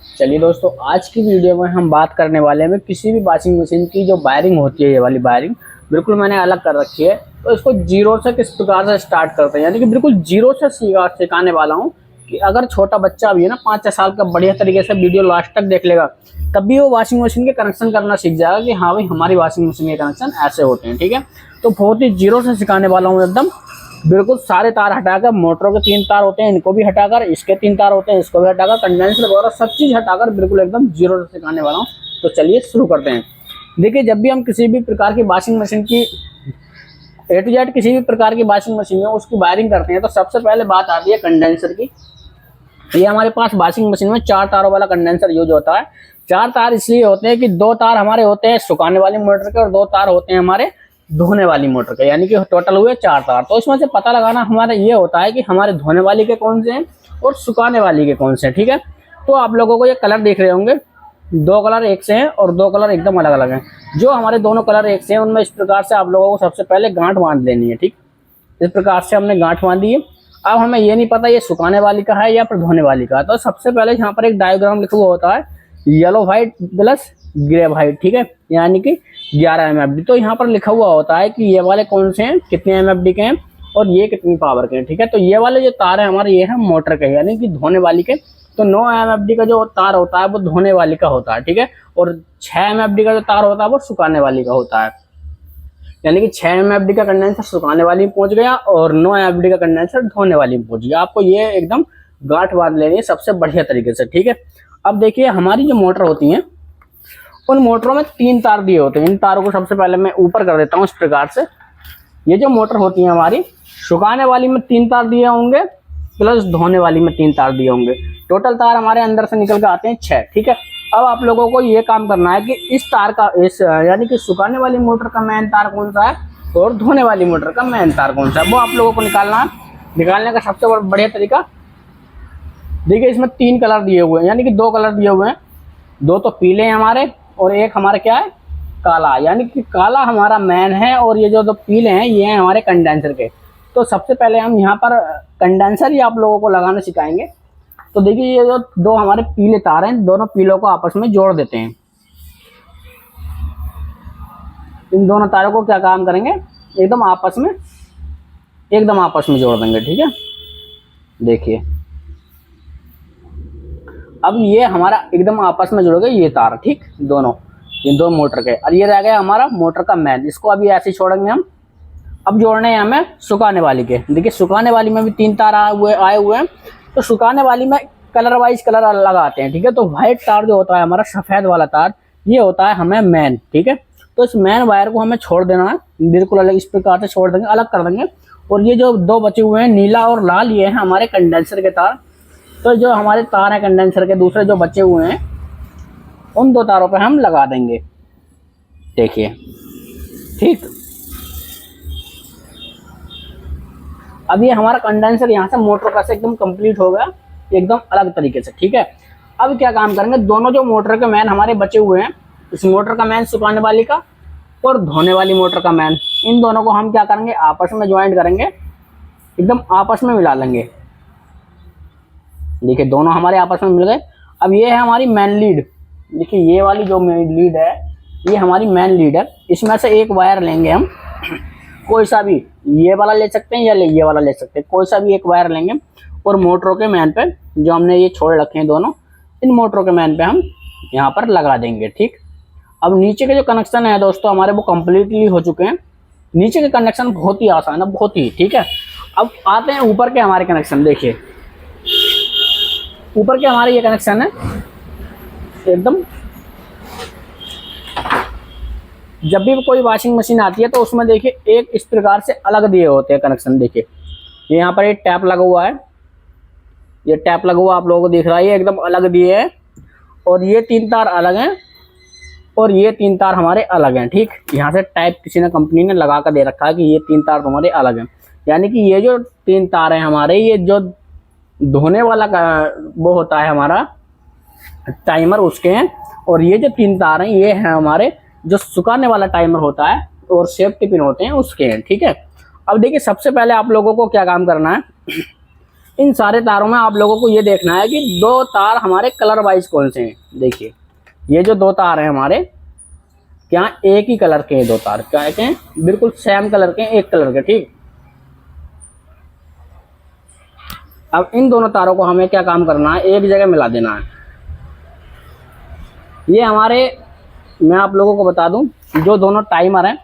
चलिए दोस्तों, आज की वीडियो में हम बात करने वाले हैं किसी भी वॉशिंग मशीन की जो वायरिंग होती है, ये वाली वायरिंग बिल्कुल मैंने अलग कर रखी है। तो इसको जीरो से किस प्रकार से स्टार्ट करते हैं, यानी कि बिल्कुल जीरो से सिखाने वाला हूँ कि अगर छोटा बच्चा भी है ना 5-6 साल का, बढ़िया तरीके से वीडियो लास्ट तक देख लेगा, तभी वो वॉशिंग मशीन के कनेक्शन करना सीख जाएगा कि हाँ भाई हमारी वॉशिंग मशीन के कनेक्शन ऐसे होते हैं। ठीक है, तो बहुत ही जीरो से सिखाने वाला हूँ एकदम। बिल्कुल सारे तार हटाकर, मोटरों के 3 तार होते हैं इनको भी हटाकर, इसके 3 तार होते हैं इसको भी हटाकर, कंडेंसर वगैरह सब चीज़ हटाकर बिल्कुल एकदम जीरो से सिखाने वाला हूँ। तो चलिए शुरू करते हैं। देखिए, जब भी हम किसी भी प्रकार की वॉशिंग मशीन की A to Z किसी भी प्रकार की वॉशिंग मशीन है उसकी वायरिंग करते हैं, तो सबसे पहले बात आती है कंडेंसर की। ये हमारे पास वॉशिंग मशीन में 4 तारों वाला कंडेंसर यूज होता है। 4 तार इसलिए होते हैं कि 2 तार हमारे होते हैं सुखाने वाली मोटर के और 2 तार होते हैं हमारे धोने वाली मोटर के, यानी कि टोटल हुए 4 तार। तो इसमें से पता लगाना हमारा ये होता है कि हमारे धोने वाली के कौन से हैं और सुखाने वाली के कौन से हैं। ठीक है, तो आप लोगों को ये कलर देख रहे होंगे, 2 कलर एक से हैं और 2 कलर एकदम अलग अलग हैं। जो हमारे दोनों कलर एक से हैं उनमें इस प्रकार से आप लोगों को सबसे पहले गांठ बांध लेनी है। ठीक, इस प्रकार से हमने गांठ बांधी है। अब हमें ये नहीं पता ये सुखाने वाली का है या फिर धोने वाली का है, तो सबसे पहले यहाँ पर एक डायग्राम लिखा हुआ होता है, yellow white plus grey white. ठीक है, यानी कि 11 MFD। तो यहाँ पर लिखा हुआ होता है कि ये वाले कौन से हैं, कितने MFD के हैं और ये कितनी पावर के हैं। ठीक है, तो ये वाले जो तार है हमारे, ये है मोटर के, यानी कि धोने वाली के। तो 9 MFD का जो तार होता है वो धोने वाली का होता है। ठीक है, और 6 MFD का जो तार होता है वो सुखाने वाली का होता है। यानी कि 6 MFD का कंडेंसर सुखाने वाली में पहुंच गया और 9 MFD का कंडेंसर धोने वाली में पहुंच गया। आपको ये एकदम गांठ बांध लेनी है सबसे बढ़िया तरीके से। ठीक है, अब देखिए हमारी जो मोटर होती है उन मोटरों में 3 तार दिए होते हैं। इन तारों को सबसे पहले मैं ऊपर कर देता हूँ इस प्रकार से। ये जो मोटर होती है हमारी, सुखाने वाली में 3 तार दिए होंगे प्लस धोने वाली में 3 तार दिए होंगे। टोटल तार हमारे अंदर से निकल के आते हैं 6। ठीक है, अब आप लोगों को ये काम करना है कि इस तार का, इस यानी कि सुखाने वाली मोटर का मेन तार कौन सा है और धोने वाली मोटर का मेन तार कौन सा है, वो आप लोगों को निकालना है। निकालने का सबसे बढ़िया तरीका, देखिए इसमें 3 कलर दिए हुए हैं, यानी कि 2 कलर दिए हुए हैं। 2 तो पीले हैं हमारे और एक हमारा क्या है, काला। यानी कि काला हमारा मैन है और ये जो 2 पीले हैं ये हैं हमारे कंडेंसर के। तो सबसे पहले हम यहाँ पर कंडेंसर ही आप लोगों को लगाना सिखाएंगे। तो देखिए ये जो 2 हमारे पीले तार हैं, दोनों पीलों को आपस में जोड़ देते हैं। इन दोनों तारों को क्या काम करेंगे, एकदम आपस में जोड़ देंगे। ठीक है, देखिए अब ये हमारा एकदम आपस में जुड़ गए ये तार। ठीक, दोनों, ये 2 मोटर के। और ये रह गया हमारा मोटर का मैन, इसको अभी ऐसे ही छोड़ेंगे हम। अब जोड़ने हैं हमें सुखाने वाली के। देखिए सुखाने वाली में भी 3 तार आए हुए हैं। तो सुखाने वाली में कलर वाइज कलर अलग आते हैं। ठीक है, तो व्हाइट तार जो होता है हमारा, सफ़ेद वाला तार, ये होता है हमें मैन। ठीक है, तो इस मैन वायर को हमें छोड़ देना है, बिल्कुल अलग इस प्रकार से छोड़ देंगे, अलग कर देंगे। और ये जो 2 बचे हुए हैं नीला और लाल, ये हैं हमारे कंडेंसर के तार। तो जो हमारे तार हैं कंडेंसर के दूसरे जो बचे हुए हैं उन 2 तारों पे हम लगा देंगे। देखिए, ठीक, अब ये हमारा कंडेंसर यहाँ से मोटर का से एकदम कंप्लीट हो गया, एकदम अलग तरीके से। ठीक है, अब क्या काम करेंगे, दोनों जो मोटर के मैन हमारे बचे हुए हैं, इस मोटर का मैन सुखाने वाली का और धोने वाली मोटर का मैन, इन दोनों को हम क्या करेंगे, आपस में ज्वाइंट करेंगे, एकदम आपस में मिला लेंगे। देखिए दोनों हमारे आपस में मिल गए। अब ये है हमारी मैन लीड। देखिए ये वाली जो मेन लीड है ये हमारी मैन लीड है। इसमें से एक वायर लेंगे हम, कोई सा भी, ये वाला ले सकते हैं या ये वाला ले सकते हैं, कोई सा भी एक वायर लेंगे और मोटरों के मैन पे, जो हमने ये छोड़ रखे हैं दोनों, इन मोटरों के मैन पे हम यहाँ पर लगा देंगे। ठीक, अब नीचे के जो कनेक्शन है दोस्तों हमारे, वो कम्प्लीटली हो चुके हैं। नीचे के कनेक्शन बहुत ही आसान है, बहुत ही। ठीक है, अब आते हैं ऊपर के हमारे कनेक्शन। देखिए ऊपर के हमारे ये कनेक्शन है एकदम, जब भी कोई वॉशिंग मशीन आती है तो उसमें देखिए एक इस प्रकार से अलग दिए होते हैं कनेक्शन। देखिए ये यहाँ पर एक टैप लगा हुआ है, ये टैप लगा हुआ आप लोगों को दिख रहा है, ये एकदम अलग दिए है। और ये 3 तार अलग हैं और ये 3 तार हमारे अलग हैं। ठीक, यहाँ से टैप किसी ने, कंपनी ने लगा कर दे रखा है कि ये 3 तार तुम्हारे अलग हैं। यानी कि ये जो 3 तार हैं हमारे, ये जो धोने वाला का वो होता है हमारा टाइमर, उसके हैं। और ये जो 3 तार हैं ये हैं हमारे जो सुखाने वाला टाइमर होता है और सेफ्टी पिन होते हैं उसके हैं। ठीक है, अब देखिए सबसे पहले आप लोगों को क्या काम करना है, इन सारे तारों में आप लोगों को ये देखना है कि दो तार हमारे कलर वाइज कौन से हैं। देखिए ये जो दो तार हैं हमारे, क्या एक ही कलर के हैं दो तार, क्या के हैं, बिल्कुल सेम कलर के हैं, एक कलर के, ठीक। अब इन दोनों तारों को हमें क्या काम करना है, एक जगह मिला देना है। ये हमारे, मैं आप लोगों को बता दूं, जो दोनों टाइमर हैं,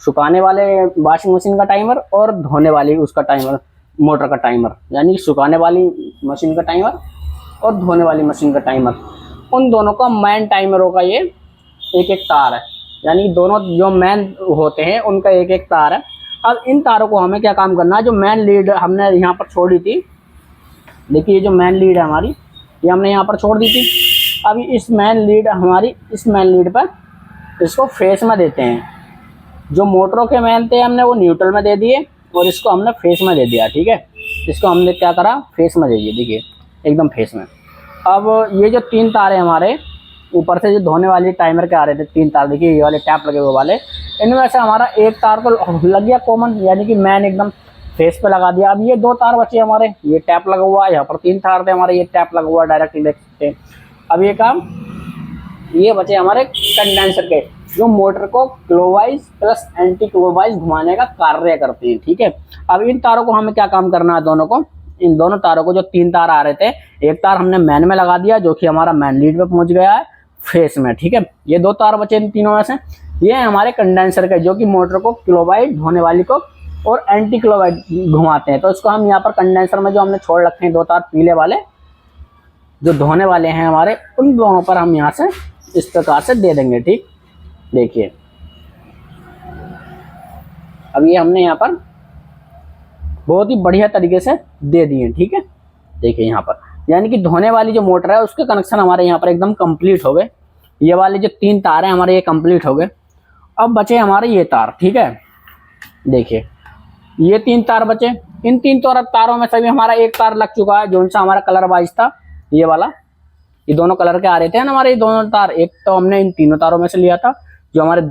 सुखाने वाले वॉशिंग मशीन का टाइमर और धोने वाली उसका टाइमर, मोटर का टाइमर, यानी कि सुखाने वाली मशीन का टाइमर और धोने वाली मशीन का टाइमर, उन दोनों का मैन टाइमरों का ये एक एक तार है, यानी कि दोनों जो मैन होते हैं उनका एक एक तार है। अब इन तारों को हमें क्या काम करना है, जो मैन लीड हमने यहाँ पर छोड़ी थी, देखिए ये जो मैन लीड है हमारी, ये हमने यहाँ पर छोड़ दी थी। अभी इस मैन लीड हमारी, इस मैन लीड पर इसको फेस में देते हैं। जो मोटरों के मैन थे हमने वो न्यूट्रल में दे दिए और इसको हमने फेस में दे दिया, ठीक है। इसको हमने क्या करा, फेस में दे दिए, देखिए एकदम फेस में। अब ये जो तीन तार है हमारे ऊपर से, जो धोने वाली टाइमर के आ रहे थे तीन तार, देखिए ये वाले टैप लगे हुए वाले, इनमें से हमारा एक तार तो लग गया कॉमन, यानी कि मैन एकदम फेस पे लगा दिया। अब ये दो तार बचे हमारे, ये टैप लगा हुआ है, यहाँ पर तीन तार थे हमारे, ये टैप लगा हुआ डायरेक्टली देख सकते हैं। अब ये काम, ये बचे हमारे कंडेंसर के, जो मोटर को क्लॉकवाइज प्लस एंटी क्लॉकवाइज घुमाने का कार्य करते हैं, ठीक है। अब इन तारों को हमें क्या काम करना है, दोनों को, इन दोनों तारों को, जो तीन तार आ रहे थे, एक तार हमने मैन में लगा दिया जो कि हमारा मैन लीड पे पहुंच गया है फेस में, ठीक है। ये दो तार बचे इन तीनों में से, ये हमारे कंडेंसर के, जो कि मोटर को क्लॉकवाइज, धोने वाली को और एंटी क्लॉकवाइज घुमाते हैं। तो इसको हम यहाँ पर कंडेंसर में जो हमने छोड़ रखे हैं दो तार पीले वाले, जो धोने वाले हैं हमारे, उन दोनों पर हम यहाँ से इस प्रकार से दे देंगे, ठीक। देखिए अब ये हमने यहाँ पर बहुत ही बढ़िया तरीके से दे दिए, ठीक है। देखिए यहाँ पर, यानी कि धोने वाली जो मोटर है उसके कनेक्शन हमारे यहाँ पर एकदम कंप्लीट हो गए। ये वाले जो तीन तार हैं हमारे, ये कंप्लीट हो गए। अब बचे हमारे ये तार, ठीक है। देखिए ये तीन तार बचे, इन तीन तारों में से भी हमारा एक तार लग चुका है, जो सा हमारा कलर वाइज था, ये वाला, ये दोनों कलर के आ रहे थे ना हमारे ये दोनों तार। एक तो हमने इन तीनों तारों में से लिया था, जो हमारे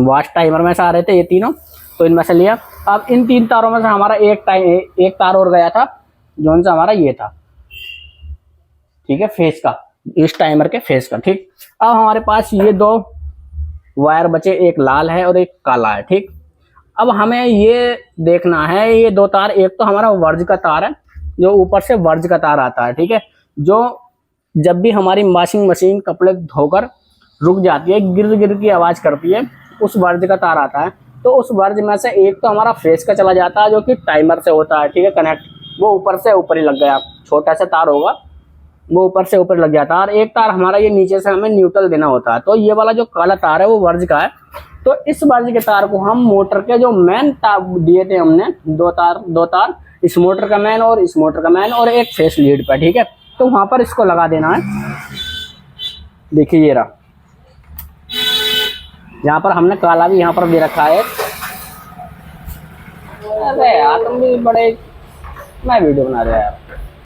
वॉश टाइमर में से आ रहे थे ये तीनों, तो इनमें से लिया। अब इन तीन तारों में से हमारा एक तार और गया था, जो सा हमारा ये था, ठीक है, फेस का, इस टाइमर के फेस का, ठीक। अब हमारे पास ये दो वायर बचे, एक लाल है और एक काला है, ठीक। अब हमें ये देखना है, ये दो तार, एक तो हमारा वर्ज का तार है, जो ऊपर से वर्ज का तार आता है, ठीक है, जो जब भी हमारी वॉशिंग मशीन कपड़े धोकर रुक जाती है, गिर गिर की आवाज़ करती है, उस वर्ज का तार आता है। तो उस वर्ज में से एक तो हमारा फेस का चला जाता है, जो कि टाइमर से होता है, ठीक है, कनेक्ट, वो ऊपर से ऊपर ही लग गया, छोटा सा तार होगा, वो ऊपर से ऊपर लग जाता है। और एक तार हमारा ये नीचे से हमें न्यूट्रल देना होता है। तो ये वाला जो काला तार है वो वर्ज का है। तो इस वर्ज के तार को हम मोटर के जो मैन तार दिए थे हमने, दो तार, इस मोटर का मैन और इस मोटर का मैन और एक फेस लीड पर, ठीक है। तो वहां पर इसको लगा देना है। देखिए ये रहा, यहाँ पर हमने काला भी यहाँ पर दे रखा है। अरे यार तुम भी बड़े, मैं वीडियो बना रहा यार।